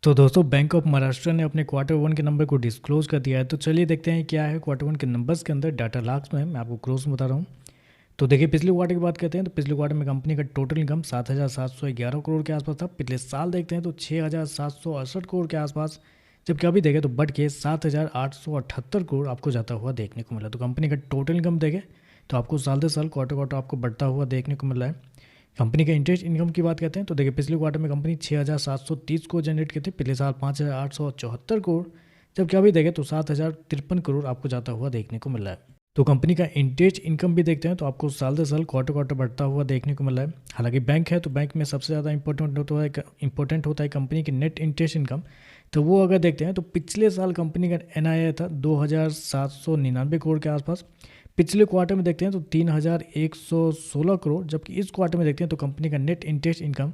तो दोस्तों bank of Maharashtra ने अपने क्वार्टर वन के नंबर को डिस्क्लोज कर दिया है। तो चलिए देखते हैं क्या है क्वार्टर वन के नंबर्स के अंदर। डाटा लाख्स में है, मैं आपको क्रोस में बता रहा हूँ। तो देखिए पिछले क्वार्टर की बात करते हैं तो पिछले क्वार्टर में कंपनी का टोटल इनकम 7,711 करोड़ के आसपास था। पिछले साल देखते हैं तो 6,768 करोड़ के आसपास, जबकि अभी देखें तो बढ़ के 7,878 करोड़ आपको जाता हुआ देखने को मिला। तो कंपनी का टोटल इनकम देखें तो आपको साल दर साल क्वार्टर क्वार्टर आपको बढ़ता हुआ देखने को मिल रहा है। कंपनी के इंटरेस्ट इनकम की बात करते हैं तो देखिए पिछले क्वार्टर में कंपनी 6,730 करोड़ जनरेट किए थे, पिछले साल 5,874 करोड़, जबकि अभी देखें तो 7,053 करोड़ आपको जाता हुआ देखने को मिल रहा है। तो कंपनी का इंटरेस्ट इनकम भी देखते हैं तो आपको साल दर साल क्वार्टर क्वार्टर बढ़ता हुआ देखने को मिल रहा है। हालांकि बैंक है तो बैंक में सबसे ज़्यादा इंपॉर्टेंट होता है कंपनी की नेट इंटरेस्ट इनकम। तो वो अगर देखते हैं तो पिछले साल कंपनी का एनआईए था 2,799 करोड़ के आसपास। पिछले क्वार्टर में देखते हैं तो 3,116 करोड़, जबकि इस क्वार्टर में देखते हैं तो कंपनी का नेट इंटरेस्ट इनकम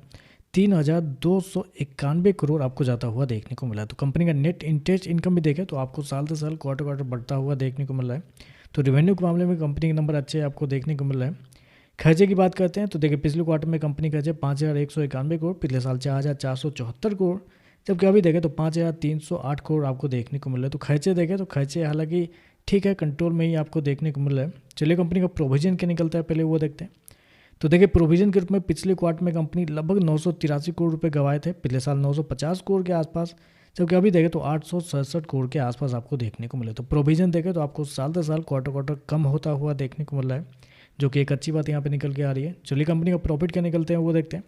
3,291 करोड़ आपको जाता हुआ देखने को मिला। तो कंपनी का नेट इंटरेस्ट इनकम भी देखें तो आपको साल दर साल क्वार्टर क्वार्टर बढ़ता हुआ देखने को मिल रहा है। तो रेवेन्यू के मामले में कंपनी के नंबर अच्छे आपको देखने को मिल रहा है। खर्चे की बात करते हैं तो देखिए पिछले क्वार्टर में कंपनी खर्चे 5,191 करोड़, पिछले साल 4,474 करोड़, जबकि अभी देखें तो 5,308 करोड़ आपको देखने को मिल रहा है। तो खर्चे देखें तो खर्चे हालांकि ठीक है, कंट्रोल में ही आपको देखने को मिल रहा है। चलिए कंपनी का प्रोविजन क्या निकलता है पहले वो देखते हैं। तो देखिए प्रोविजन के रूप में पिछले क्वार्टर में कंपनी लगभग 983 करोड़ रुपए गंवाए थे, पिछले साल 950 करोड़ के आसपास, जबकि अभी देखें तो 867 करोड़ के आसपास आपको देखने को मिले। तो प्रोविजन देखें तो आपको साल दर साल क्वार्टर क्वार्टर कम होता हुआ देखने को मिल रहा है, जो कि एक अच्छी बात यहाँ पे निकल के आ रही है। चलिए कंपनी का प्रॉफिट क्या निकलते हैं वो देखते हैं।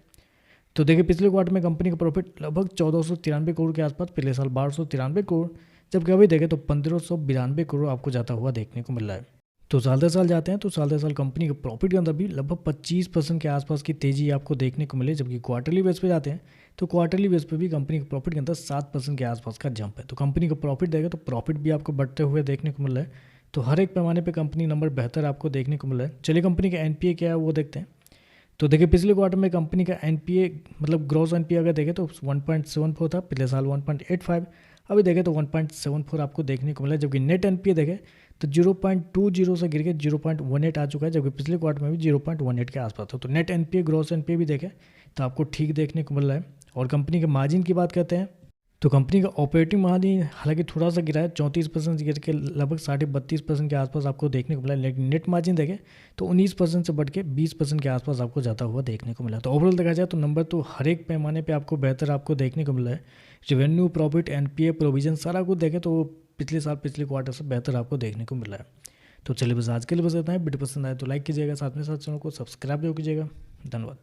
तो देखिए पिछले क्वार्टर में कंपनी का प्रॉफिट लगभग 1,493 करोड़ के आसपास, पिछले साल 1,293 करोड़, जबकि अभी देखें तो 1,592 करोड़ आपको जाता हुआ देखने को मिल रहा है। तो साल दर साल जाते हैं तो साल दर साल कंपनी के प्रॉफिट के अंदर भी लगभग 25% के आसपास की तेजी आपको देखने को मिले, जबकि क्वार्टरली बेस पे जाते हैं तो क्वार्टरली बेस पे भी कंपनी के प्रॉफिट के अंदर 7% के आसपास का जंप है। तो कंपनी का प्रॉफिट देगा तो प्रॉफिट भी आपको बढ़ते हुए देखने को मिल रहा है। तो हर एक पैमाने पर कंपनी नंबर बेहतर आपको देखने को मिल रहा है। चलिए कंपनी का एनपीए क्या है वो देखते हैं। तो देखिए पिछले क्वार्टर में कंपनी का एनपीए मतलब ग्रॉस एनपीए अगर देखें तो 1.74 था, पिछले साल 1.85, अभी देखें तो 1.74 आपको देखने को मिला। जबकि नेट एनपीए देखें तो 0.20 से गिर के 0.18 आ चुका है, जबकि पिछले क्वार्टर में भी 0.18 के आसपास था। तो नेट एनपीए ग्रॉस एनपीए भी देखें तो आपको ठीक देखने को मिल रहा है। और कंपनी के मार्जिन की बात करते हैं तो कंपनी का ऑपरेटिंग मार्जिन हालांकि थोड़ा सा गिरा है, 34% से गिर के लगभग 32.5% के आसपास आपको देखने को मिला, लेकिन नेट मार्जिन देखें तो 19% से बढ़ के 20% के आसपास आपको जाता हुआ देखने को मिला। तो ओवरऑल देखा जाए तो नंबर तो हर एक पैमाने पे आपको बेहतर आपको देखने को मिला है। रेवेन्यू, प्रॉफिट, एनपीए, प्रोविजन सारा कुछ देखें तो पिछले साल पिछले क्वार्टर से बेहतर आपको देखने को मिला है। तो चलिए बस आज के लिए बस इतना है। वीडियो पसंद आए तो लाइक कीजिएगा, साथ में साथ चैनल को सब्सक्राइब जरूर कीजिएगा। धन्यवाद।